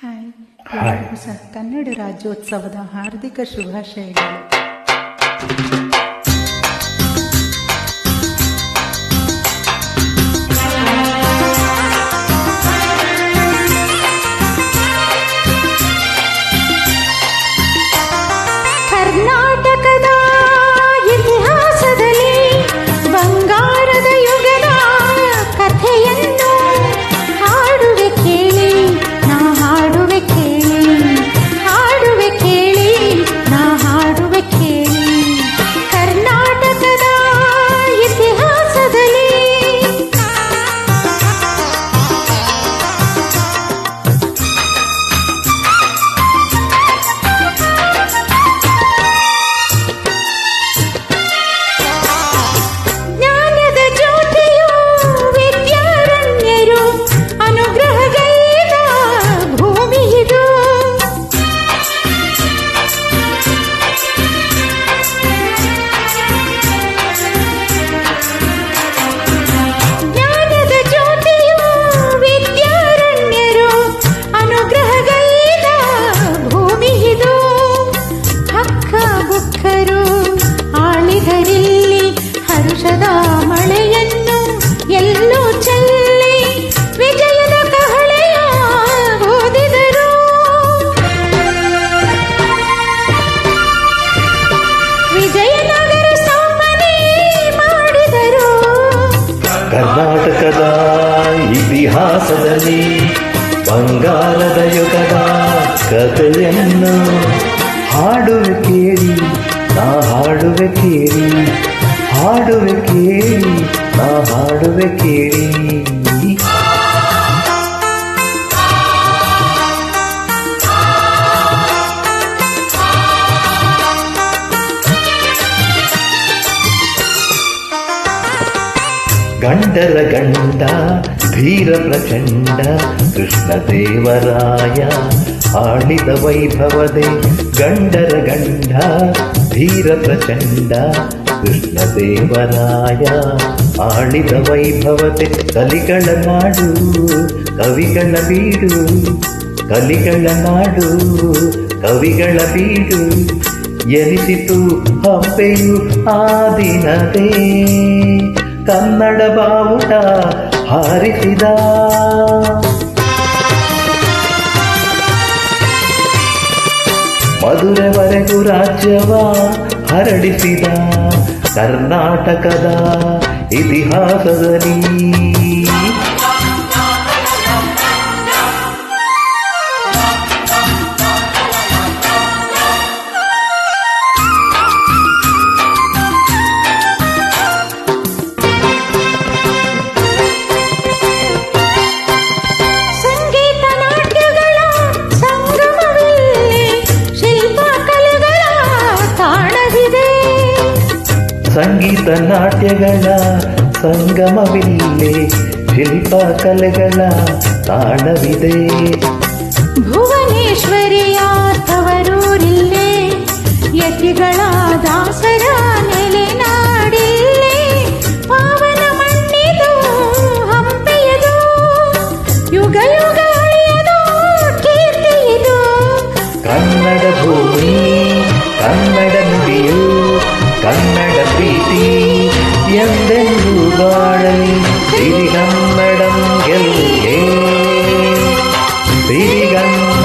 Hi, hi. ಎಲ್ಲರಿಗೂ ಸಹ ಕನ್ನಡ ರಾಜ್ಯೋತ್ಸವದ ಹಾರ್ದಿಕ ಶುಭಾಶಯಗಳು. ಕರ್ನಾಟಕದ ಇತಿಹಾಸದಲ್ಲಿ ಬಂಗಾರದ ಯುಗದ ಕಥೆಯನ್ನು ಹಾಡುವೆ ಕೇಳಿ, ನಾ ಹಾಡುವೆ ಕೇಳಿ, ಹಾಡುವೆ ಕೇಳಿ, ನಾ ಹಾಡುವೆ ಕೇಳಿ. ಕರ್ನಾಟಕದ ಇತಿಹಾಸದಲ್ಲಿ ಜ್ಞಾನದ ಜ್ಯೋತಿಯು ವಿದ್ಯಾರಣ್ಯರು ಅನುಗ್ರಹಗೈದ ಭೂಮಿ ಇದು. ಜ್ಞಾನದ ಜ್ಯೋತಿಯು ವಿದ್ಯಾರಣ್ಯರು ಅನುಗ್ರಹಗೈದ ಭೂಮಿ ಇದು. ಹಕ್ಕ ಬುಕ್ಕರು ಆಳಿದರಿಲ್ಲಿ ಹರುಷದ ಮಳೆಯನ್ನು ಎಲ್ಲೂ ಚೆಲ್ಲಿ ವಿಜಯದ ಕಹಳೆಯ ಓದಿದರು. ವಿಜಯನಗರ ಸ್ಥಾಪನೆ ಮಾಡಿದರು. ಕರ್ನಾಟಕದ ಇತಿಹಾಸದಲ್ಲಿ ಬಂಗಾರದ ಯುಗದ ಕಥೆಯನ್ನು ಹಾಡುವೆ ಕೇಳಿ, ನಾ ಹಾಡುವೆ ಕೇಳಿ, ಹಾಡುವೆ ಕೇಳಿ, ನಾ ಹಾಡುವೆ ಕೇಳಿ. ಗಂಡರ ಗಂಡ ಧೀರ ಪ್ರಚಂಡ ಕೃಷ್ಣದೇವರಾಯ ಆಳಿದ ವೈಭವದೆ. ಗಂಡರ ಗಂಡ ಧೀರ ಪ್ರಚಂಡ ಕೃಷ್ಣದೇವರಾಯ ಆಳಿದ ವೈಭವತೆ. ಕಲಿಗಳ ನಾಡು ಕವಿಗಳ ಬೀಡು, ಕಲಿಗಳ ನಾಡು ಕವಿಗಳ ಬೀಡು ಎನಿಸಿತು ಹಂಪೆಯು ಆ ದಿನದೇ. ಕನ್ನಡ ಬಾವುಟ ಹಾರಿಸಿದ ಮಧುರೆವರೆಗೂ ರಾಜ್ಯವ ಹರಡಿಸಿದ. ಕರ್ನಾಟಕದ ಇತಿಹಾಸದಲ್ಲಿ ಸಂಗೀತ ನಾಟ್ಯಗಳ ಸಂಗಮವಿಲ್ಲಿ ಶಿಲ್ಪಕಲೆಗಳ ತಾಣವಿದೆ. ಸಂಗೀತ ನಾಟ್ಯಗಳ ಸಂಗಮವಿಲ್ಲೇ ಶಿಲ್ಪಕಲೆಗಳ ತಾಣವಿದೆ. ಭುವನೇಶ್ವರಿಯ ತವರೂರಿಲ್ಲೇ ಯತಿಗಳ ದಾಸರ ನೆಲೆನಾಡಿಲ್ಲೇ. ಪಾವನ ಮಣ್ಣಿದು ಹಂಪೆಯದು, ಯುಗ ಯುಗ ಅಳಿಯದು ಕೀರ್ತಿ ಇದು. ಕನ್ನಡ ಭೂಮಿ ಕನ್ನಡ ನುಡಿಯು ಕನ್ನಡ ಪ್ರೀತಿ ಎಂದೆಂದೂ ಬಾಳಲಿ. ಸಿರಿಗನ್ನಡಂ ಗೆಲ್ಲೇ, ಸಿರಿಗನ್ನಡ